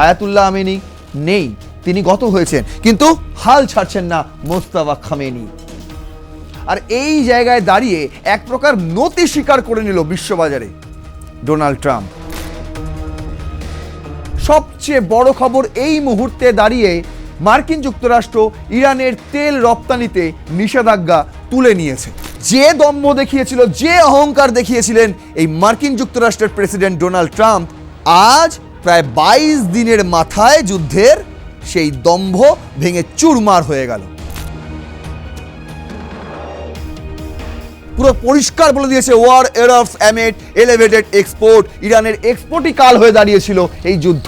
Ayatollah আমেনি নেই, তিনি গত হয়েছেন, কিন্তু হাল ছাড়ছেন না মোস্তাফা খামেনি। আর এই জায়গায় দাঁড়িয়ে এক প্রকার নতি স্বীকার করে নিল বিশ্ববাজারে ডোনাল্ড ট্রাম্প। সবচেয়ে বড় খবর এই মুহূর্তে দাঁড়িয়ে মার্কিন যুক্তরাষ্ট্র ইরানের তেল রপ্তানিতে নিষেধাজ্ঞা তুলে নিয়েছে। যে দম্ভ দেখিয়েছিল, যে অহংকার দেখিয়েছিলেন এই মার্কিন যুক্তরাষ্ট্রের প্রেসিডেন্ট ডোনাল্ড ট্রাম্প, আজ প্রায় 22 দিনের মাথায় যুদ্ধের সেই দম্ভ ভেঙে চুরমার হয়ে গেল। পুরো পরিষ্কার বলে দিয়েছে ওয়ার এরফ অ্যামেড এলিভেটেড এক্সপোর্ট। ইরানের এক্সপোর্টই কাল হয়ে দাঁড়িয়েছিল এই যুদ্ধ।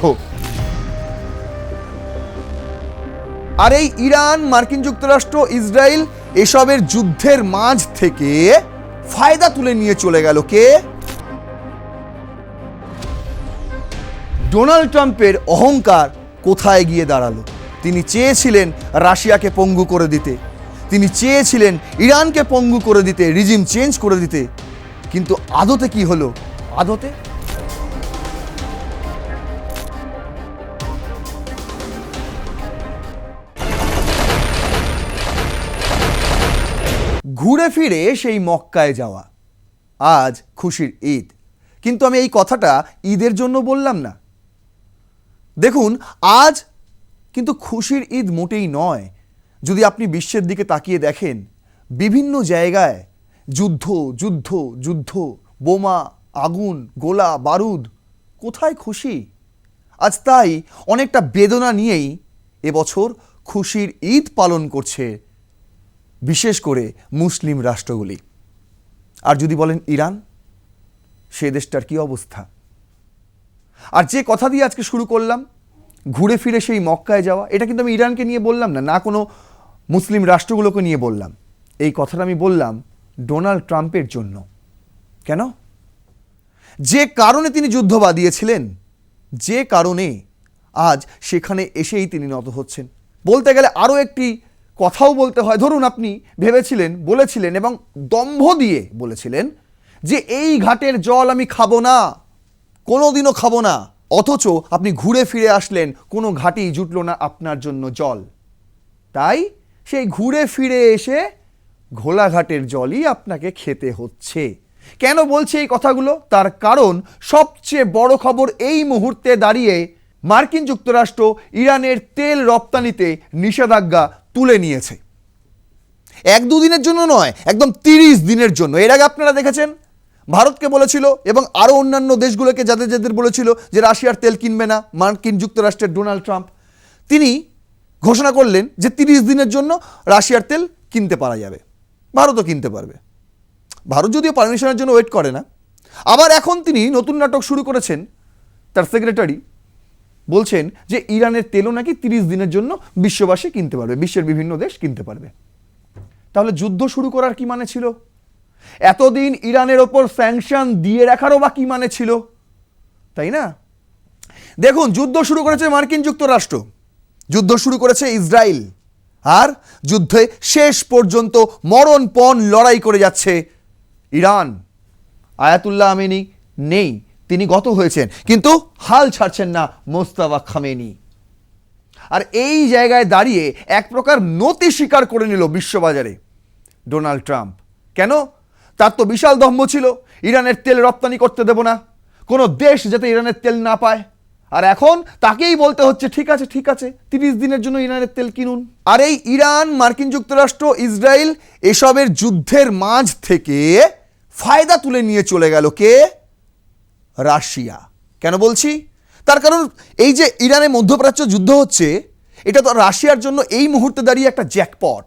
আর এই ইরান, মার্কিন যুক্তরাষ্ট্র, ইসরায়েল এসবের যুদ্ধের মাঝ থেকে ফায়দা তুলে নিয়ে চলে গেল কে? ডোনাল্ড ট্রাম্পের অহংকার কোথায় গিয়ে দাঁড়ালো? তিনি চেয়েছিলেন রাশিয়াকে পঙ্গু করে দিতে, তিনি চেয়েছিলেন ইরানকে পঙ্গু করে দিতে, রিজিম চেঞ্জ করে দিতে, কিন্তু আদতে কি হলো? আদতে ঘুরে ফিরে সেই মক্কায় যাওয়া। আজ খুশির ঈদ, কিন্তু আমি এই কথাটা ঈদের জন্য বললাম না। দেখুন, আজ কিন্তু খুশির ঈদ মোটেই নয়। যদি আপনি বিশ্বের দিকে তাকিয়ে দেখেন, বিভিন্ন জায়গায় যুদ্ধ যুদ্ধ যুদ্ধ, বোমা, আগুন, গোলা বারুদ, কোথায় খুশি? আজ তাই অনেকটা বেদনা নিয়েই এবছর খুশির ঈদ পালন করছে বিশেষ করে মুসলিম রাষ্ট্রগুলি। আর যদি বলেন ইরান, সে দেশটার কি অবস্থা? আর যে কথা দিয়ে আজকে শুরু করলাম, ঘুরে ফিরে সেই মক্কায় যাওয়া, এটা কিন্তু আমি ইরানকে নিয়ে বললাম না, না কোনো মুসলিম রাষ্ট্রগুলোকে নিয়ে বললাম। এই কথাটা আমি বললাম ডোনাল্ড ট্রাম্পের জন্য। কেন? যে কারণে তিনি যুদ্ধ বাঁধিয়েছিলেন, যে কারণে আজ সেখানে এসেই তিনি নত হচ্ছেন। বলতে গেলে আরও একটি কথাও বলতে হয়। ধরুন, আপনি ভেবেছিলেন, বলেছিলেন এবং দম্ভ দিয়ে বলেছিলেন যে এই ঘাটের জল আমি খাবো না, কোনোদিনও খাবো না, অথচ আপনি ঘুরে ফিরে আসলেন, কোনো ঘাটেই জুটল না আপনার জন্য জল। তাই সেই ঘুরে ফিরে এসে ঘোলাঘাটের জলই আপনাকে খেতে হচ্ছে। কেন বলছে এই কথাগুলো? তার কারণ সবচেয়ে বড় খবর এই মুহূর্তে দাঁড়িয়ে মার্কিন যুক্তরাষ্ট্র ইরানের তেল রপ্তানিতে নিষেধাজ্ঞা তুলে নিয়েছে। 1-2 দিনের জন্য নয়, একদম 30 দিনের জন্য। এর আগে আপনারা দেখেছেন ভারতকে বলেছিল এবং আরও অন্যান্য দেশগুলোকে যাদের বলেছিল যে রাশিয়ার তেল কিনবে না মার্কিন যুক্তরাষ্ট্রের ডোনাল্ড ট্রাম্প, তিনি ঘোষণা করলেন যে 30 দিনের জন্য রাশিয়ার তেল কিনতে পারা যাবে, ভারতও কিনতে পারবে। ভারত যদিও পারমিশনের জন্য ওয়েট করে না। আবার এখন তিনি নতুন নাটক শুরু করেছেন, তার সেক্রেটারি বলছেন যে ইরানের তেলও নাকি 30 দিনের জন্য বিশ্ববাসী কিনতে পারবে, বিশ্বের বিভিন্ন দেশ কিনতে পারবে। তাহলে যুদ্ধ শুরু করার কি মানে ছিল? এতদিন ইরানের ওপর স্যাংশন দিয়ে রাখারও বা কি মানে ছিল? তাই না? দেখুন, যুদ্ধ শুরু করেছে মার্কিন যুক্তরাষ্ট্র, যুদ্ধ শুরু করেছে ইসরায়েল, আর যুদ্ধে শেষ পর্যন্ত মরণপণ লড়াই করে যাচ্ছে ইরান। আয়াতুল্লাহ আমেনি নেই, তিনি গত হয়েছেন, কিন্তু হাল ছাড়ছেন না মোস্তাফা খামেনি। আর এই জায়গায় দাঁড়িয়ে এক প্রকার নতি স্বীকার করে নিল বিশ্ববাজারে ডোনাল্ড ট্রাম্প। কেন? তার তো বিশাল দম্ভ ছিল, ইরানের তেল রপ্তানি করতে দেব না, কোনো দেশ যাতে ইরানের তেল না পায়। আর এখন তাকেই বলতে হচ্ছে ঠিক আছে 30 দিনের জন্য ইরানের তেল কিনুন। আর এই ইরান, মার্কিন যুক্তরাষ্ট্র, ইসরায়েল এসবের যুদ্ধের মাঝ থেকে ফায়দা তুলে নিয়ে চলে গেল কে? রাশিয়া। কেন বলছি? তার কারণ এই যে ইরানে মধ্যপ্রাচ্য যুদ্ধ হচ্ছে, এটা তো রাশিয়ার জন্য এই মুহূর্তে দাঁড়িয়ে একটা জ্যাকপট,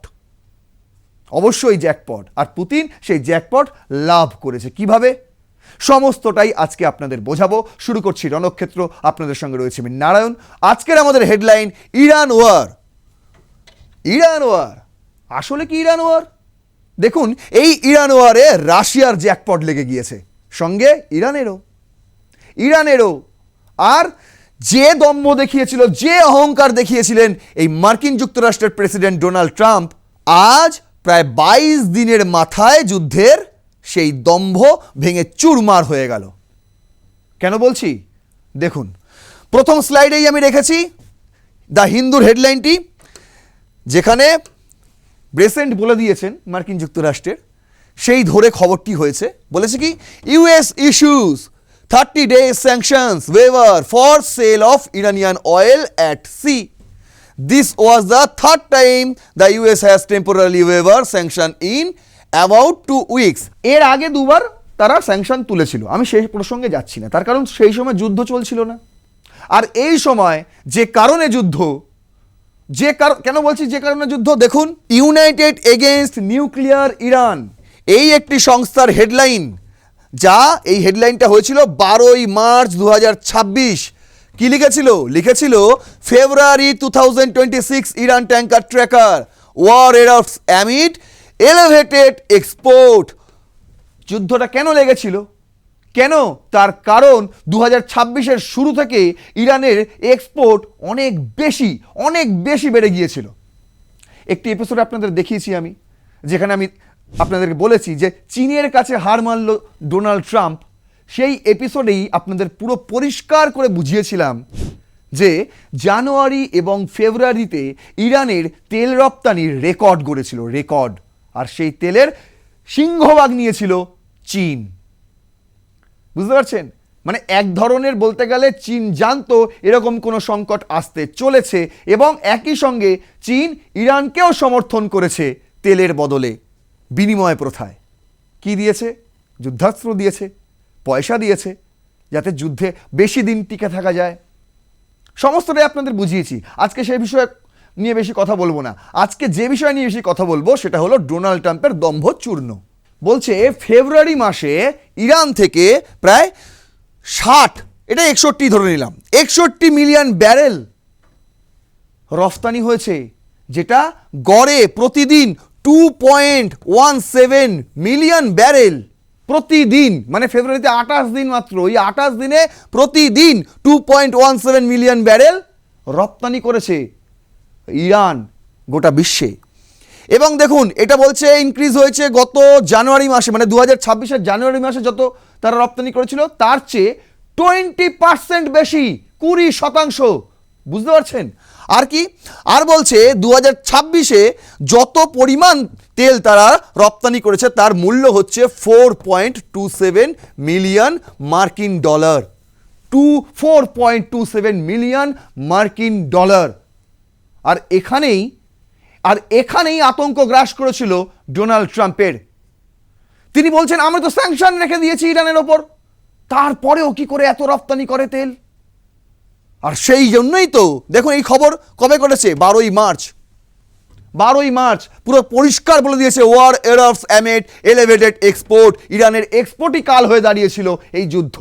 অবশ্যই জ্যাকপট। আর পুতিন সেই জ্যাকপট লাভ করেছে কিভাবে? সমস্তটাই আজকে আপনাদের বোঝাবো। শুরু করছি রণক্ষেত্র, আপনাদের সঙ্গে রয়েছে আমি নারায়ণ। আজকের আমাদের headline, Iran war. Iran war, আসলে কি ইরান ওয়ার? দেখুন, এই ইরান ওয়ারে রাশিয়ার জ্যাকপট লেগে গিয়েছে, সঙ্গে ইরানেরও। আর যে দম্ভ দেখিয়েছিল, যে অহংকার দেখিয়েছিলেন এই মার্কিন যুক্তরাষ্ট্রের প্রেসিডেন্ট ডোনাল্ড ট্রাম্প, আজ প্রায় 22 দিনের মাথায় যুদ্ধের সেই দম্ভ ভেঙে চুরমার হয়ে গেল। কেন বলছি? দেখুন, প্রথম স্লাইডেই আমি রেখেছি দ্য হিন্দুর হেডলাইনটি, যেখানে ব্রেসেন্ট বলে দিয়েছেন মার্কিন যুক্তরাষ্ট্রের, সেই ধরে খবরটি হয়েছে। বলেছে কি, US issues 30 days sanctions waiver for sale of Iranian oil at sea. This was the third time the US has temporarily waived sanction in about 2 weeks. এর আগে দুবার তারা স্যাংশন তুলেছিল, আমি সেই প্রসঙ্গে যাচ্ছি না, তার কারণ সেই সময় যুদ্ধ চলছিল না। আর এই সময় যে কারণে যুদ্ধ, কেন বলছি যে কারণে যুদ্ধ, দেখুন, ইউনাইটেড এগেইনস্ট নিউক্লিয়ার ইরান, এই একটি সংস্থার হেডলাইন, যা এই হেডলাইনটা হয়েছিল 12ই মার্চ 2026। কি লিখেছিল February 2026 Iran tanker tracker war erupts amid elevated exports. যুদ্ধটা কেন লেগেছিল, কেন? তার কারণ 2026-এর শুরু থেকে ইরানের এক্সপোর্ট অনেক বেশি বেড়ে গিয়েছিল। একটি এপিসোড আপনাদের দেখিয়েছি আমি, যেখানে আমি আপনাদেরকে বলেছি যে চীনের কাছে হার মানল ডোনাল্ড ট্রাম্প। সেই এপিসোডেই আপনাদের পুরো পরিষ্কার করে বুঝিয়েছিলাম যে জানুয়ারি এবং ফেব্রুয়ারিতে ইরানের তেল রপ্তানির রেকর্ড গড়েছিল, আর সেই তেলের সিংহভাগ নিয়েছিল চীন। বুঝতে পারছেন? মানে এক ধরনের বলতে গেলে চীন জানতো এরকম কোনো সংকট আসতে চলেছে, এবং একই সঙ্গে চীন ইরানকেও সমর্থন করেছে তেলের বদলে বিনিময় প্রথায়। কি দিয়েছে? যুদ্ধাস্ত্র দিয়েছে, পয়সা দিয়েছে, যাতে যুদ্ধে বেশি দিন টিকে থাকা যায়। সমস্তটাই আপনাদের বুঝিয়েছি। আজকে সেই বিষয়ে নিয়ে বেশি কথা বলবো না। আজকে যে বিষয় নিয়ে বেশি কথা বলবো সেটা হলো ডোনাল্ড ট্রাম্পের দম্ভ চূর্ণ। বলছে ফেব্রুয়ারি মাসে ইরান থেকে প্রায় 61 ধরে নিলাম, 61 মিলিয়ন ব্যারেল রফতানি হয়েছে, যেটা গড়ে প্রতিদিন 2.17 মিলিয়ন ব্যারেল প্রতিদিন। মানে ফেব্রুয়ারিতে 28 দিন মাত্র, ওই 28 দিনে প্রতিদিন 2.17 মিলিয়ন ব্যারেল রপ্তানি করেছে ইরান গোটা বিশ্বে। এবং দেখুন, এটা বলছে ইনক্রিজ হয়েছে গত জানুয়ারি মাসে, মানে 2026-এর জানুয়ারি মাসে যত তারা রপ্তানি করেছিল তার চেয়ে 20% বেশি, 20%। বুঝতে পারছেন? আর কি, আর বলছে 2026-এ যত পরিমাণ তেল তারা রপ্তানি করেছে তার মূল্য হচ্ছে 4.27 মিলিয়ন মার্কিন ডলার। 4.27 মিলিয়ন মার্কিন ডলার। আর এখানেই আতঙ্ক গ্রাস করেছিল ডোনাল্ড ট্রাম্পের। তিনি বলছেন, আমরা তো স্যাংশন রেখে দিয়েছি ইরানের ওপর, তারপরেও কি করে এত রপ্তানি করে তেল? আর সেই জন্যই তো দেখুন এই খবর কবে করেছে, 12ই মার্চ পুরো পরিষ্কার বলে দিয়েছে war erupts amid elevated export. ইরানের এক্সপোর্টই কাল হয়ে দাঁড়িয়েছিল এই যুদ্ধ।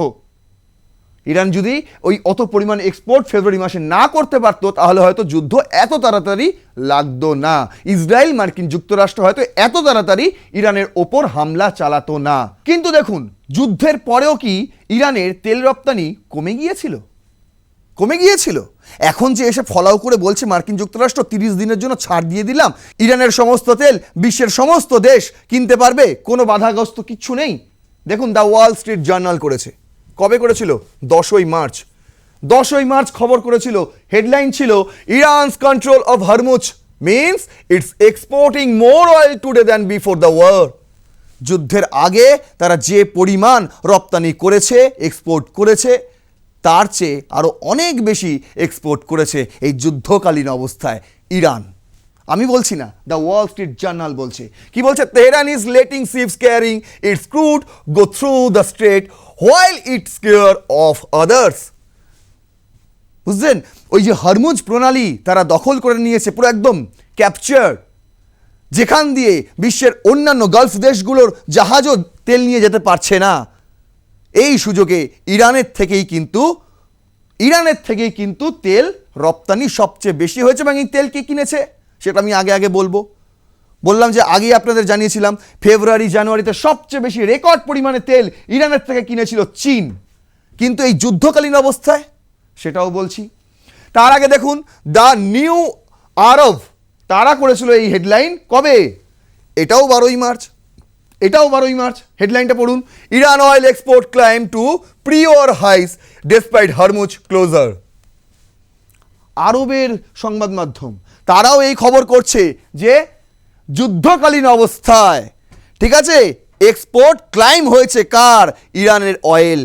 ইরান যদি ওই অত পরিমাণ এক্সপোর্ট ফেব্রুয়ারি মাসে না করতে পারতো, তাহলে হয়তো যুদ্ধ এত তাড়াতাড়ি লাগতো না। ইসরায়েল, মার্কিন যুক্তরাষ্ট্র হয়তো এত তাড়াতাড়ি ইরানের ওপর হামলা চালাতো না। কিন্তু দেখুন, যুদ্ধের পরেও কি ইরানের তেল রপ্তানি কমে গিয়েছিল? এখন যে এসে ফলাও করে বলছে মার্কিন যুক্তরাষ্ট্র 30 দিনের জন্য ছাড় দিয়ে দিলাম, ইরানের সমস্ত তেল বিশ্বের সমস্ত দেশ কিনতে পারবে, কোনো বাধাগ্রস্ত কিচ্ছু নেই। দেখুন, দ্য ওয়াল স্ট্রিট জার্নাল করেছে। কবে করেছিল? 10ই মার্চ খবর করেছিল। হেডলাইন ছিল, Iran's control of Hormuz means its exporting more oil today than before the war. যুদ্ধের আগে তারা যে পরিমাণ রপ্তানি করেছে, এক্সপোর্ট করেছে, তার চেয়ে আরও অনেক বেশি এক্সপোর্ট করেছে এই যুদ্ধকালীন অবস্থায় ইরান। আমি বলছি না, দ্য ওয়াল স্ট্রিট জার্নাল বলছে। কি বলছে? Tehran is letting ships carrying its crude go through the strait while it scare of others. বুঝলেন? ওই যে হরমুজ প্রণালী তারা দখল করে নিয়েছে, পুরো একদম ক্যাপচার, যেখান দিয়ে বিশ্বের অন্যান্য গালফ দেশগুলোর জাহাজও তেল নিয়ে যেতে পারছে না। এই সুযোগে ইরানের থেকেই কিন্তু তেল রপ্তানি সবচেয়ে বেশি হয়েছে। এবং এই তেল কে কিনেছে সেটা আমি আগে বললাম যে আগেই আপনাদের জানিয়েছিলাম, ফেব্রুয়ারি জানুয়ারিতে সবচেয়ে বেশি রেকর্ড পরিমাণে তেল ইরানের থেকে কিনেছিল চীন। কিন্তু এই যুদ্ধকালীন অবস্থায় সেটাও বলছি। তার আগে দেখুন, দ্য নিউ আরব তারা করেছিল এই হেডলাইন কবে? এটাও 12ই মার্চ। হেডলাইনটা পড়ুন, Iran oil export climb to pre war highs despite Hormuz closure. আরবের সংবাদ মাধ্যম, তারাও এই খবর করছে যে যুদ্ধকালীন অবস্থায়, ঠিক আছে, এক্সপোর্ট ক্লাইম হয়েছে কার? ইরানের oil.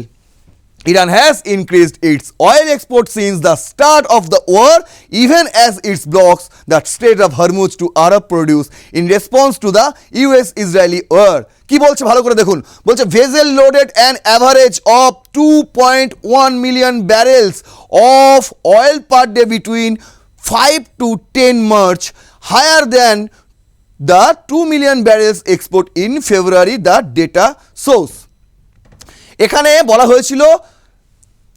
Iran has increased its oil export since the start of the war, even as it blocks the Strait of Hormuz to Arab produce in response to the US-Israeli war. কি বলছে ভালো করে দেখুন, বলছে vessel loaded an average of 2.1 million barrels of oil per day between 5 to 10 March, higher than the 2 million barrels export in February, the data shows. এখানে বলা হয়েছিল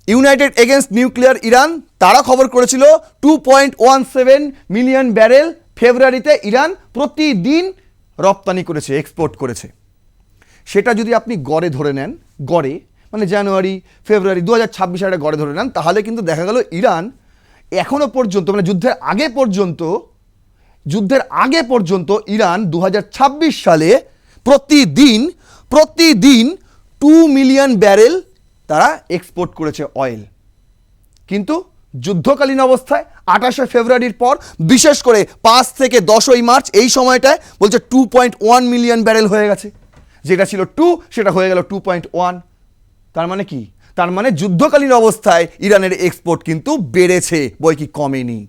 United against nuclear Iran, তারা খবর করেছিল 2.17 মিলিয়ন ব্যারেল ফেব্রুয়ারিতে Iran প্রতিদিন রপ্তানি করেছে, এক্সপোর্ট করেছে। সেটা যদি আপনি গড়ে ধরে নেন, গড়ে মানে জানুয়ারি ফেব্রুয়ারি 2026 সালে গড়ে ধরে নেন, তাহলে কিন্তু দেখা গেল ইরান এখনও পর্যন্ত মানে যুদ্ধের আগে পর্যন্ত ইরান 2026 সালে প্রতিদিন 2 মিলিয়ন ব্যারেল তারা এক্সপোর্ট করেছে অয়েল। কিন্তু যুদ্ধকালীন অবস্থায় 28শে ফেব্রুয়ারির পর, বিশেষ করে 5 থেকে 10ই মার্চ এই সময়টায় বলছে 2.1 মিলিয়ন ব্যারেল হয়ে গেছে। যেটা ছিল 2 সেটা হয়ে গেল 2.1। তার মানে কি? তার মানে যুদ্ধকালীন অবস্থায় ইরানের এক্সপোর্ট কিন্তু বেড়েছে, বই কি কমেনি।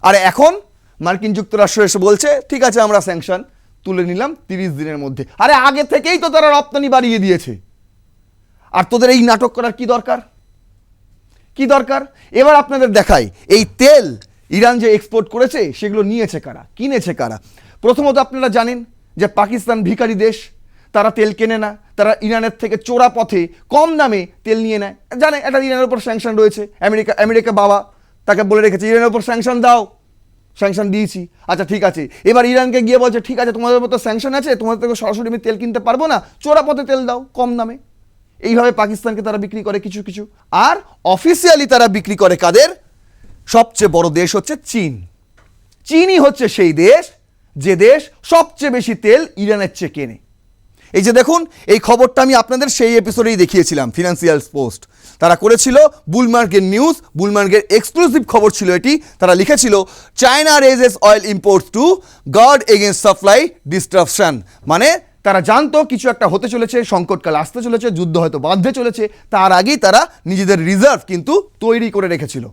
আর এখন মার্কিন যুক্তরাষ্ট্র এসে বলছে ঠিক আছে আমরা স্যাংশন তুলে নিলাম 30 দিনের মধ্যে। আরে আগে থেকেই তো তারা রপ্তানি বাড়িয়ে দিয়েছে, আর তোদের এই নাটক করার কি দরকার? এবার আপনাদের দেখাই এই তেল ইরান যে এক্সপোর্ট করেছে সেগুলো নিয়েছে কারা, কিনেছে কারা। প্রথমত আপনারা জানেন যে পাকিস্তান ভিখারি দেশ, তারা তেল কেনে না, তারা ইরানের থেকে চোরা পথে কম দামে তেল নিয়ে নেয়। জানে এটা ইরানের উপর স্যাংশন রয়েছে, আমেরিকা বাবা তাকে বলে রেখেছে ইরানের উপর স্যাংশন দাও, স্যাংশন দিয়েছি। আচ্ছা ঠিক আছে, এবার ইরানকে গিয়ে বলছে ঠিক আছে তোমাদের মতো স্যাংশন আছে, তোমাদের থেকে সরাসরি আমি তেল কিনতে পারবো না, চোরা পথে তেল দাও কম দামে। এইভাবে পাকিস্তানকে তারা বিক্রি করে কিছু, আর অফিসিয়ালি তারা বিক্রি করে কাদের? সবচেয়ে বড় দেশ হচ্ছে চীন। চীনই হচ্ছে সেই দেশ যে দেশ সবচেয়ে বেশি তেল ইরানের চেয়ে কেনে। এই যে দেখুন, এই খবরটা আমি আপনাদের সেই এপিসোডেই দেখিয়েছিলাম, ফিনান্সিয়াল পোস্ট তারা করেছিল, বুলমার্গের নিউজ, বুলমার্গের এক্সক্লুসিভ খবর ছিল এটি। তারা লিখেছিল China raises oil imports to guard against supply disruption. মানে তারা জানতো কিছু একটা হতে চলেছে, সংকটকাল আসতে চলেছে, যুদ্ধ হয়তো বাঁধতে চলেছে, তার আগেই তারা নিজেদের রিজার্ভ কিন্তু তৈরি করে রেখেছিল।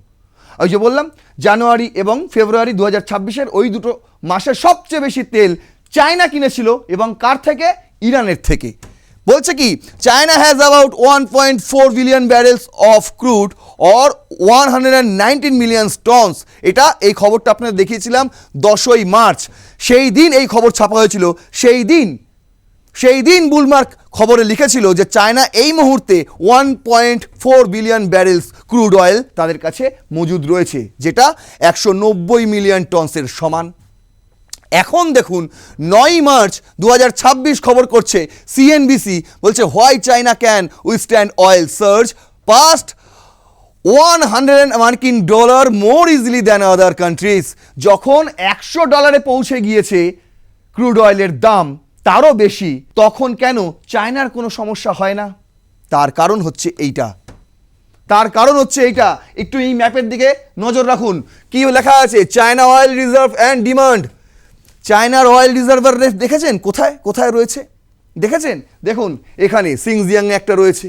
ওই যে বললাম জানুয়ারি এবং ফেব্রুয়ারি 2026-এর ওই দুটো মাসে সবচেয়ে বেশি তেল চায়না কিনেছিল, এবং কার থেকে? ইরানের থেকে। বলছে কি China has about 1.4 billion ব্যারেলস of crude or 119 million tonnes. এটা এই খবরটা আপনাদের দেখিয়েছিলাম 10ই মার্চ, সেই দিন এই খবর ছাপা হয়েছিল। সেই দিন বুলমার্ক খবরে লিখেছিল যে চায়না এই মুহূর্তে 1.4 বিলিয়ন ব্যারেলস ক্রুড অয়েল তাদের কাছে মজুদ রয়েছে, যেটা 190 মিলিয়ন টনসের সমান। এখন দেখুন 9ই মার্চ 2026 খবর করছে সিএনবিসি, বলছে why China can withstand oil surge past $100 more easily than other countries. যখন $100 পৌঁছে গিয়েছে ক্রুড অয়েলের দাম, তারও বেশি, তখন কেন চায়নার কোনো সমস্যা হয় না? তার কারণ হচ্ছে এইটা। একটু এই ম্যাপের দিকে নজর রাখুন, কি লেখা আছে? China oil reserve and demand. চায়নার অয়েল রিজার্ভার দেখেছেন কোথায় রয়েছে? দেখেছেন? দেখুন এখানে সিংজিয়াংয়ে একটা রয়েছে,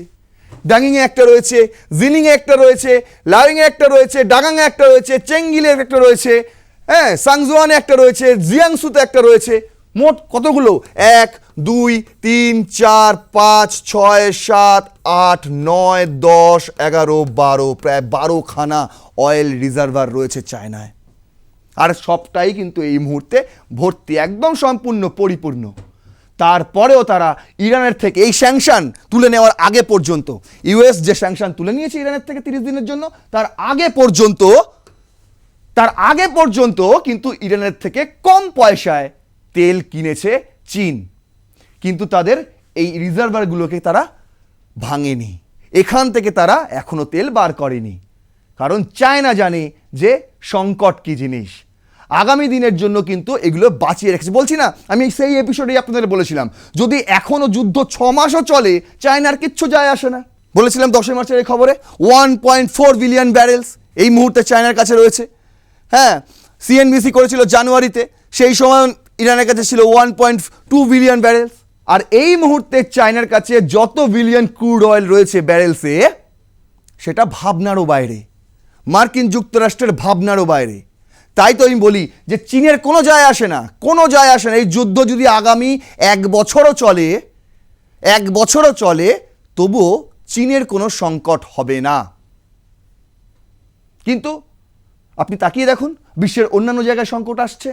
ডাঙ্গিংয়ে একটা রয়েছে, জিনিংয়ে একটা রয়েছে, লারিংয়ে একটা রয়েছে, ডাগাংয়ে একটা রয়েছে, চেঙ্গিলে একটা রয়েছে, হ্যাঁ সাংজুয়ানে একটা রয়েছে, জিয়াংসুতে একটা রয়েছে। মোট কতগুলো? 1 2 3 4 5 6 7 8 9 10 11 12, প্রায় 12খানা অয়েল রিজার্ভার রয়েছে চায়নায়। আর সবটাই কিন্তু এই মুহূর্তে ভর্তি, একদম সম্পূর্ণ পরিপূর্ণ। তারপরেও তারা ইরানের থেকে এই স্যাংশন তুলে নেওয়ার আগে পর্যন্ত, ইউএস যে স্যাংশন তুলে নিয়েছে ইরানের থেকে 30 দিনের জন্য, তার আগে পর্যন্ত কিন্তু ইরানের থেকে কম পয়সায় তেল কিনেছে চীন। কিন্তু তাদের এই রিজার্ভারগুলোকে তারা ভাঙেনি, এখান থেকে তারা এখনো তেল বার করেনি, কারণ চায়না জানে যে সংকট কি জিনিস। আগামী দিনের জন্য কিন্তু এগুলো বাঁচিয়ে রেখেছে। বলছি না আমি সেই এপিসোডেই আপনাদের বলেছিলাম, যদি এখনো যুদ্ধ 6 মাসও চলে চায়নার কিচ্ছু যায় আসে না। বলেছিলাম 10ই মার্চের এই খবরে 1.4 বিলিয়ন ব্যারেলস, এই মুহূর্তে চায়নার কাছে রয়েছে। হ্যাঁ, সিএনবিসি করেছিল জানুয়ারিতে, সেই সময় ইরানের কাছে ছিল 1.2 বিলিয়ন ব্যারেলস। আর এই মুহূর্তে চায়নার কাছে যত বিলিয়ন ক্রুড অয়েল রয়েছে ব্যারেলসে, সেটা ভাবনারও বাইরে, মার্কিন যুক্তরাষ্ট্রের ভাবনারও বাইরে। তাই তো আমি বলি যে চীনের কোনো যায় আসে না, কোনো যায় আসে না। এই যুদ্ধ যদি আগামী 1 বছরও চলে তবুও চীনের কোনো সংকট হবে না। কিন্তু আপনি তাকিয়ে দেখুন, বিশ্বের অন্যান্য জায়গায় সংকট আসছে,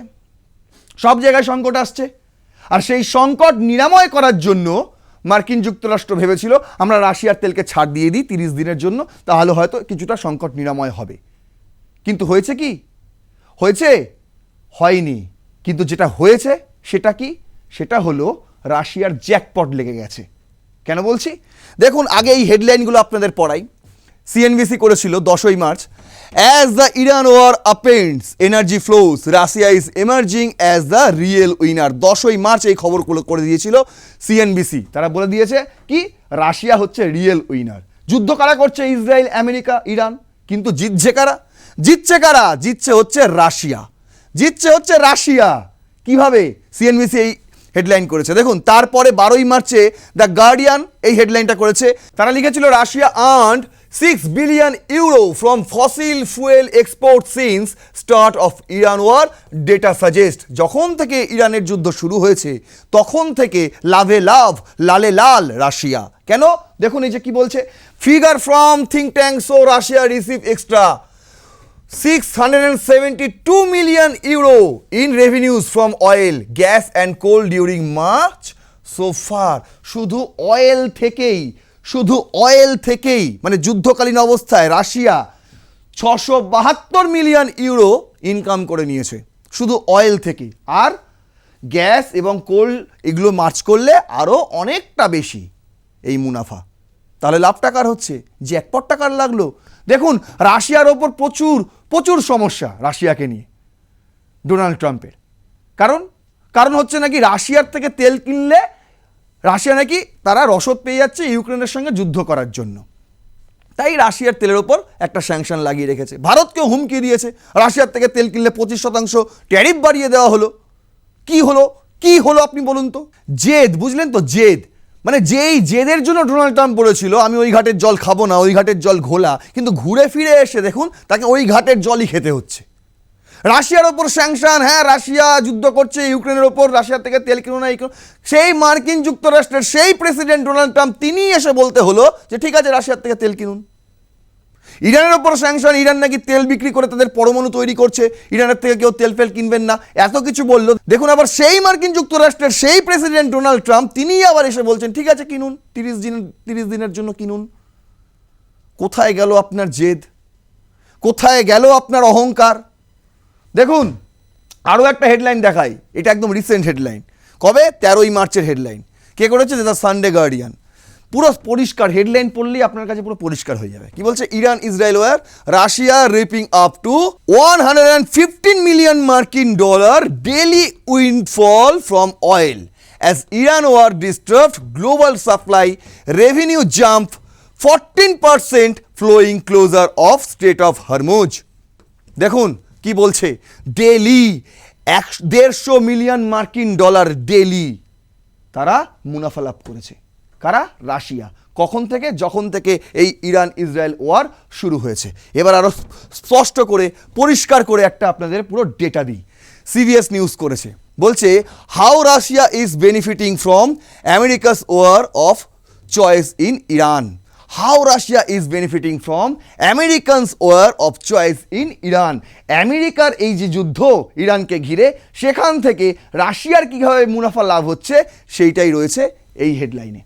সব জায়গায় সংকট আসছে। আর সেই সংকট নিরাময় করার জন্য মার্কিন যুক্তরাষ্ট্র ভেবেছিল আমরা রাশিয়ার তেলকে ছাড় দিয়ে দিই 30 দিনের জন্য, তাহলে হয়তো কিছুটা সংকট নিরাময় হবে। কিন্তু হয়েছে কি? হয়নি। কিন্তু যেটা হয়েছে সেটা কি? সেটা হলো রাশিয়ার জ্যাকপট লেগে গেছে। কেন বলছি? দেখুন, আগে এই হেডলাইনগুলো আপনাদের পড়াই। সিএনবিসি করেছিল 10ই March, as the Iran war upends energy flows, Russia is emerging as the real winner. 10ই মার্চ এই খবরগুলো করে দিয়েছিল সিএনবিসি। তারা বলে দিয়েছে কি? রাশিয়া হচ্ছে রিয়েল উইনার। যুদ্ধ কারা করছে? Israel, America, Iran. কিন্তু জিতছে কারা? জিতছে হচ্ছে রাশিয়া। কিভাবে? সিএনবিসি এই হেডলাইন করেছে। দেখুন, তারপরে 12ই মার্চে দ্য গার্ডিয়ান এই হেডলাইনটা করেছে। তারা লিখেছিল Russia earned 6 billion euro from fossil fuel export since start of Iran war, data suggest. যখন থেকে ইরানের যুদ্ধ শুরু হয়েছে তখন থেকে লাভে লাভ, লালে লাল রাশিয়া। কেন? দেখুন এই যে কি বলছে, figure from think tank so Russia receive extra 672 million euro in revenues from oil, gas and coal during March so far. শুধু অয়েল থেকেই মানে যুদ্ধকালীন অবস্থায় রাশিয়া 672 মিলিয়ন ইউরো ইনকাম করে নিয়েছে শুধু অয়েল থেকে। আর গ্যাস এবং কোল এগুলো মার্চ করলে আরও অনেকটা বেশি এই মুনাফা। তাহলে লাভ টাকার হচ্ছে, জ্যাকপট টাকার লাগলো। দেখুন, রাশিয়ার ওপর প্রচুর সমস্যা রাশিয়াকে নিয়ে ডোনাল্ড ট্রাম্পের। কারণ হচ্ছে নাকি রাশিয়ার থেকে তেল কিনলে রাশিয়া নাকি তারা রসদ পেয়ে যাচ্ছে ইউক্রেনের সঙ্গে যুদ্ধ করার জন্য। তাই রাশিয়ার তেলের ওপর একটা স্যাংশন লাগিয়ে রেখেছে। ভারতকেও হুমকি দিয়েছে, রাশিয়ার থেকে তেল কিনলে 25% ট্যারিফ বাড়িয়ে দেওয়া হলো। কি হলো আপনি বলুন তো? জেদ, বুঝলেন তো? জেদ মানে যেই জেদের জন্য ডোনাল্ড ট্রাম্প বলেছিল আমি ওই ঘাটের জল খাবো না, ওই ঘাটের জল ঘোলা, কিন্তু ঘুরে ফিরে এসে দেখুন তাকে ওই ঘাটের জলই খেতে হচ্ছে। রাশিয়ার ওপর স্যাংশন, হ্যাঁ রাশিয়া যুদ্ধ করছে ইউক্রেনের ওপর, রাশিয়ার থেকে তেল কিনো না, সেই মার্কিন যুক্তরাষ্ট্রের সেই প্রেসিডেন্ট ডোনাল্ড ট্রাম্প তিনি এসে বলতে হলো যে ঠিক আছে রাশিয়ার থেকে তেল কিনুন। ইরানের ওপর স্যাংশন, ইরান নাকি তেল বিক্রি করে তাদের পরমাণু তৈরি করছে, ইরানের থেকে কেউ তেল ফেল কিনবেন না, এত কিছু বললো। দেখুন, আবার সেই মার্কিন যুক্তরাষ্ট্রের সেই প্রেসিডেন্ট ডোনাল্ড ট্রাম্প তিনিই আবার এসে বলছেন ঠিক আছে কিনুন, 30 দিনের জন্য কিনুন। কোথায় গেল আপনার জেদ? কোথায় গেল আপনার অহংকার? দেখুন, আরও একটা হেডলাইন দেখাই, এটা একদম রিসেন্ট হেডলাইন। কবে? 13ই মার্চের হেডলাইন। কে করেছে? The Sunday guardian. পুরো পরিষ্কার হেডলাইন পড়লেই আপনার কাছে পুরো পরিষ্কার হয়ে যাবে। কি বলছে? Iran Israel war, Russia reaping up to 115 million মার্কিন dollar daily windfall from oil as Iran war disturbed global supply, revenue jump 14% flowing closure of strait of Hormuz. দেখুন কি বলছে, ডেইলি 150 মিলিয়ন মার্কিন ডলার ডেইলি তারা মুনাফা লাভ করেছে। কারা? Russia. কখন থেকে? যখন থেকে এই ইরান ইসরায়েল ওয়ার শুরু হয়েছে। এবার আরও স্পষ্ট করে পরিষ্কার করে একটা আপনাদের পুরো ডেটা দিই। সিবিএস নিউজ করেছে, বলছে how Russia is benefiting from America's war of choice in Iran. How Russia is benefiting from Americans war of choice in Iran. আমেরিকার এই যে যুদ্ধ ইরানকে ঘিরে, সেখান থেকে রাশিয়ার কীভাবে মুনাফা লাভ হচ্ছে সেইটাই রয়েছে এই হেডলাইনে,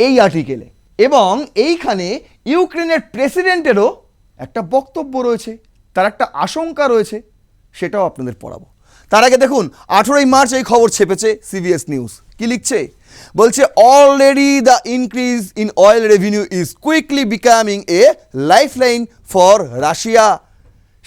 এই আর্টিকেলে। এবং এইখানে ইউক্রেনের প্রেসিডেন্টেরও একটা বক্তব্য রয়েছে, তার একটা আশঙ্কা রয়েছে, সেটাও আপনাদের পড়াবো। তার আগে দেখুন 18ই মার্চ এই খবর ছেপেছে সিবিএস নিউজ। কি লিখছে? বলছে already the increase in oil revenue is quickly becoming A lifeline for Russia.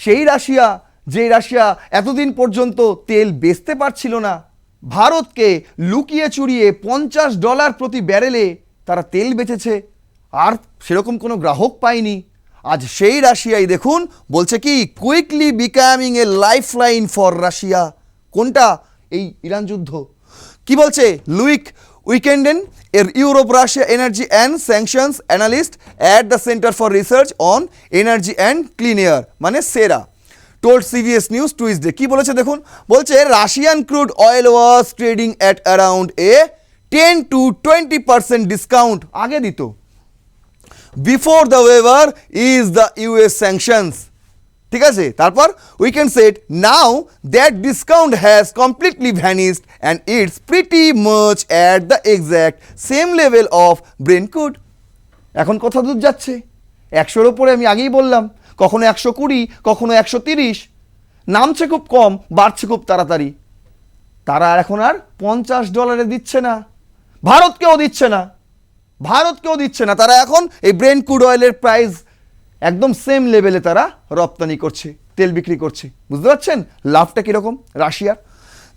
সেই রাশিয়া, যে রাশিয়া এতদিন পর্যন্ত তেল বেচতে পারছিল না, ভারতকে লুকিয়ে চুরিয়ে $50 প্রতি ব্যারেলে তারা তেল বেচেছে, আর সেরকম কোনো গ্রাহক পায়নি। আজ সেই রাশিয়াই দেখুন বলছে কি quickly becoming A life line for Russia. কোনটা? এই ইরান যুদ্ধ। কি বলছে লুইক উইকেন্ডেন এর Europe Russia energy and sanctions analyst at the centre for research on energy and clean air মানে সেরা টোল্ড সিবিএস নিউজ টুইসডে। কি বলেছে দেখুন, বলছে Russian crude oil was trading at around a 10 to 20% discount, আগে দিত, before the waiver is the US sanctions. ঠিক আছে, তারপর we can set now that discount has completely vanished and it's pretty much at the exact same level of Brent crude. এখন কথা দূর যাচ্ছে, 100-র ওপরে আমি আগেই বললাম, কখনো 120, কখনো 130, নামছে খুব কম, বাড়ছে খুব তাড়াতাড়ি। তারা এখন আর $50 দিচ্ছে না, ভারতকেও দিচ্ছে না, তারা এখন এই ব্রেন্ট ক্রুড অয়েলের প্রাইস একদম সেম লেভেলে তারা রপ্তানি করছে, তেল বিক্রি করছে। বুঝতে পারছেন লাভটা কীরকম রাশিয়ার?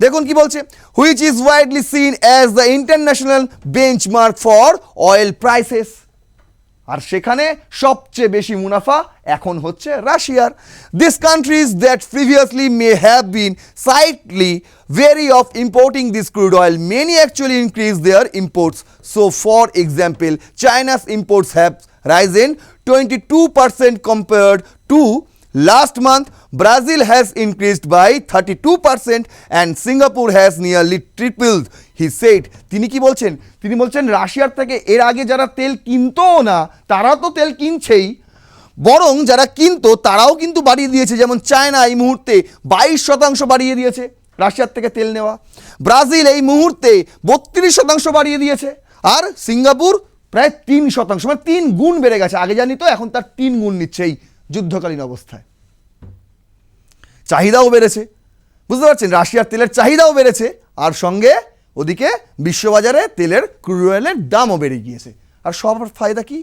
দেখুন কি বলছে, which is widely seen as the international benchmark for oil prices. আর সেখানে সবচেয়ে বেশি মুনাফা এখন হচ্ছে রাশিয়ার। This countries that previously may have been slightly wary of importing this crude oil, many actually increased their imports. So for example, China's imports have risen 22% compared to last month. Brazil has increased by 32% and Singapore has nearly tripled, he said. তিনি কি বলছেন? তিনি বলছেন রাশিয়ার থেকে এর আগে যারা তেল কিনতো না তারা তো তেল কিনছেই, বরং যারা কিনতো তারাও কিন্তু বাড়িয়ে দিয়েছে। যেমন চায়না এই মুহূর্তে 22% বাড়িয়ে দিয়েছে রাশিয়ার থেকে তেল নেওয়া, ব্রাজিল এই মুহূর্তে 32% বাড়িয়ে দিয়েছে, আর সিঙ্গাপুর প্রায় 3%, মানে 3 গুণ বেড়ে গেছে। আগে জানি তো, এখন তার 3 গুণ নিচ্ছে এই যুদ্ধকালীন অবস্থায়। চাহিদাও বেড়েছে, বুঝতে পারছেন, রাশিয়ার তেলের চাহিদাও বেড়েছে, আর সঙ্গে ওদিকে বিশ্ববাজারে তেলের ক্রুড অয়েলের দামও বেড়ে গিয়েছে। আর সবার ফায়দা কি?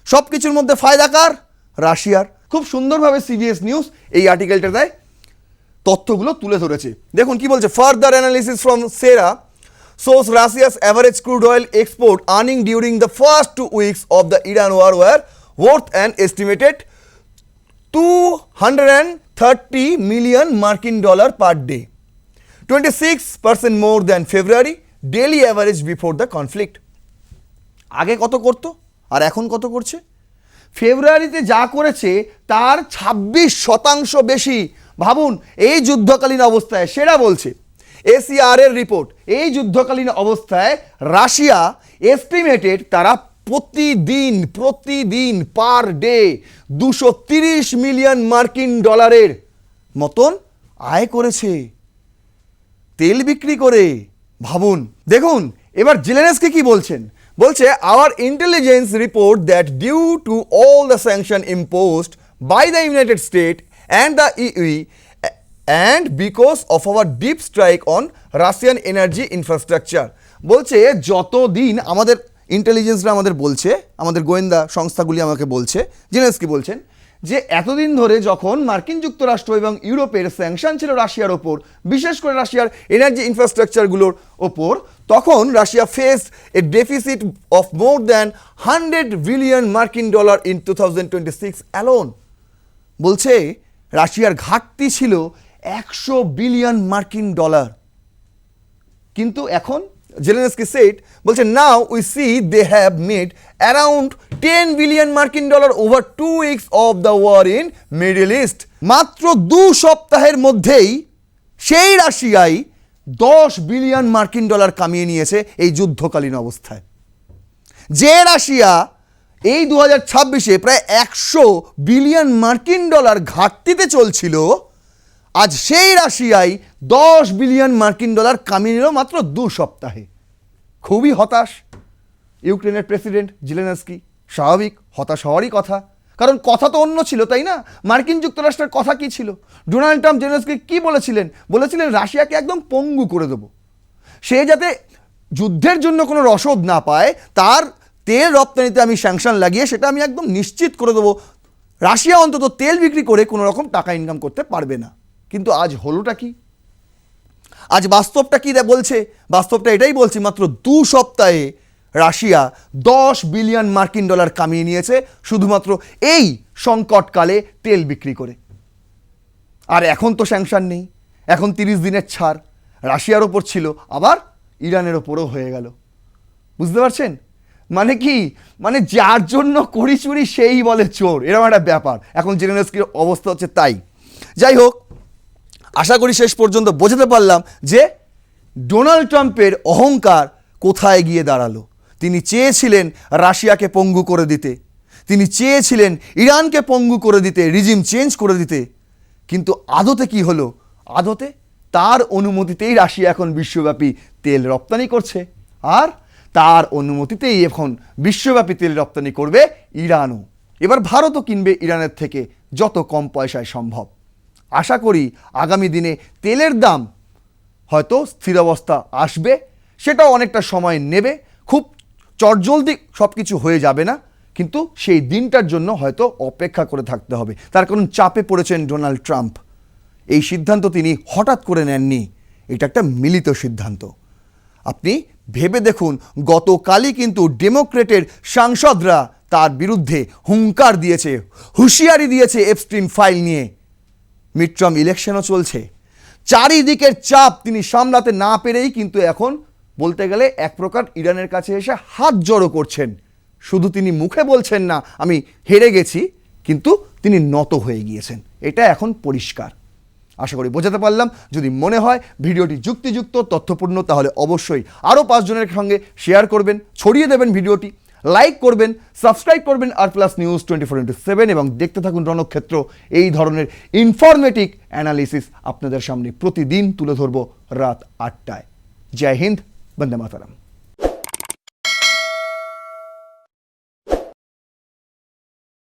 সব কিছুর মধ্যে ফায়দা কার? রাশিয়ার। খুব সুন্দরভাবে সিবিএস নিউজ এই আর্টিকেলটা দেয়, তথ্যগুলো তুলে ধরেছে। দেখুন কি বলছে, ফার্দার অ্যানালিসিস ফ্রম সেরা shows Russia's average crude oil export earning during the first 2 weeks of the Iran war were worth an estimated $230 million per day, 26% more than February daily average before the conflict. আগে কত করতো আর এখন কত করছে? ফেব্রুয়ারিতে যা করেছে তার 26% বেশি। ভাবুন এই যুদ্ধকালীন অবস্থায়, সেটা বলছে এসিআর এর রিপোর্ট, এই যুদ্ধকালীন অবস্থায় রাশিয়া এস্টিমেটেড তারা প্রতিদিন পার ডে 230 মিলিয়ন মার্কিন ডলারের মতন আয় করেছে তেল বিক্রি করে। ভাবুন, দেখুন এবার জেলেনস্কি কি বলছেন, বলছে our intelligence report that due to all the sanction imposed by the United State and the EU and because of our deep strike on Russian energy infrastructure, বলছে যতদিন আমাদের ইন্টেলিজেন্সরা আমাদের বলছে, আমাদের গোয়েন্দা সংস্থাগুলি আমাকে বলছে, জেলেনস্কি বলছেন যে এতদিন ধরে যখন মার্কিন যুক্তরাষ্ট্র এবং ইউরোপের স্যাংশন ছিল রাশিয়ার ওপর, বিশেষ করে রাশিয়ার এনার্জি ইনফ্রাস্ট্রাকচারগুলোর ওপর, তখন Russia faced A deficit of more than $100 billion মার্কিন ডলার ইন 2026 অ্যালোন। বলছে রাশিয়ার ঘাটতি ছিল 100 বিলিয়ন মার্কিন ডলার। কিন্তু এখন জেলেনস্কি সেট বলছে now we see they have made around 10 billion মার্কিন dollar over 2 weeks of the war in Middle East. মাত্র 2 সপ্তাহের মধ্যেই সেই রাশিয়াই 10 বিলিয়ন মার্কিন ডলার কামিয়ে নিয়েছে এই যুদ্ধকালীন অবস্থায়। যে রাশিয়া এই 2026-এ প্রায় 100 বিলিয়ন মার্কিন ডলার ঘাটতিতে চলছিল, আজ সেই রাশিয়াই 10 বিলিয়ন মার্কিন ডলার কামিয়ে নিল মাত্র 2 সপ্তাহে। খুবই হতাশ ইউক্রেনের প্রেসিডেন্ট জেলেনস্কি। স্বাভাবিক, হতাশ হওয়ারই কথা, কারণ কথা তো অন্য ছিল, তাই না? মার্কিন যুক্তরাষ্ট্রের কথা কি ছিল? ডোনাল্ড ট্রাম্প জেলেনস্কি কি বলেছিলেন? বলেছিলেন রাশিয়াকে একদম পঙ্গু করে দেবো, সে যাতে যুদ্ধের জন্য কোনো রসদ না পায়, তার তেল রপ্তানিতে আমি স্যাংশন লাগিয়ে সেটা আমি একদম নিশ্চিত করে দেবো, রাশিয়া অন্তত তেল বিক্রি করে কোনো রকম টাকা ইনকাম করতে পারবে না। কিন্তু আজ হলোটা কি? আজ বাস্তবটা কি বলছে? বাস্তবটা এটাই বলছি, মাত্র 2 সপ্তাহে রাশিয়া 10 বিলিয়ন মার্কিন ডলার কামিয়ে নিয়েছে শুধুমাত্র এই সংকটকালে তেল বিক্রি করে। আর এখন তো স্যাংশন নেই, এখন 30 দিনের ছাড়। রাশিয়ার ওপর ছিল, আবার ইরানের ওপরও হয়ে গেল। বুঝতে পারছেন মানে কি? মানে যার জন্য করি চুরি সেই বলে চোর, এরকম একটা ব্যাপার। এখন জেলেনস্কির অবস্থা হচ্ছে তাই। যাই হোক, আশা করি শেষ পর্যন্ত বোঝাতে পারলাম যে ডোনাল্ড ট্রাম্পের অহংকার কোথায় গিয়ে দাঁড়ালো। তিনি চেয়েছিলেন রাশিয়াকে পঙ্গু করে দিতে, তিনি চেয়েছিলেন ইরানকে পঙ্গু করে দিতে, রিজিম চেঞ্জ করে দিতে, কিন্তু আদতে কি হলো? আদতে তার অনুমতিতেই রাশিয়া এখন বিশ্বব্যাপী তেল রপ্তানি করছে, আর তার অনুমতিতেই এখন বিশ্বব্যাপী তেল রপ্তানি করবে ইরানও। এবার ভারতও কিনবে ইরানের থেকে যত কম পয়সায় সম্ভব। আশা করি আগামী দিনে তেলের দাম হয়তো স্থিরাবস্থা আসবে, সেটাও অনেকটা সময় নেবে, খুব চটজলদি সব কিছু হয়ে যাবে না, কিন্তু সেই দিনটার জন্য হয়তো অপেক্ষা করে থাকতে হবে। তার কারণ চাপে পড়েছেন ডোনাল্ড ট্রাম্প। এই সিদ্ধান্ত তিনি হঠাৎ করে নেননি, এটা একটা মিলিত সিদ্ধান্ত। আপনি ভেবে দেখুন, গতকালই কিন্তু ডেমোক্রেটের সাংসদরা তার বিরুদ্ধে হুঙ্কার দিয়েছে, হুঁশিয়ারি দিয়েছে এপস্টিন ফাইল নিয়ে। মিড টার্ম ইলেকশনও চলছে, চারিদিকের চাপ তিনি সামলাতে না পেরেই কিন্তু এখন বলতে গেলে এক প্রকার ইরানের কাছে এসে হাত জড়ো করছেন। শুধু তিনি মুখে বলছেন না আমি হেরে গেছি, কিন্তু তিনি নত হয়ে গিয়েছেন, এটা এখন পরিষ্কার। আশা করি বোঝাতে পারলাম। যদি মনে হয় ভিডিওটি যুক্তিযুক্ত, তথ্যপূর্ণ, তাহলে অবশ্যই আরও 5 জনের সঙ্গে শেয়ার করবেন, ছড়িয়ে দেবেন ভিডিওটি, লাইক করবেন, সাবস্ক্রাইব করবেন আর+ নিউজ 24/7 এবং দেখতে থাকুন রণক্ষেত্র। এই ধরনের ইনফরমেটিভ অ্যানালিসিস আপনাদের সামনে প্রতিদিন তুলে ধরব রাত 8টায়। জয় হিন্দ, বন্দে মাতরম।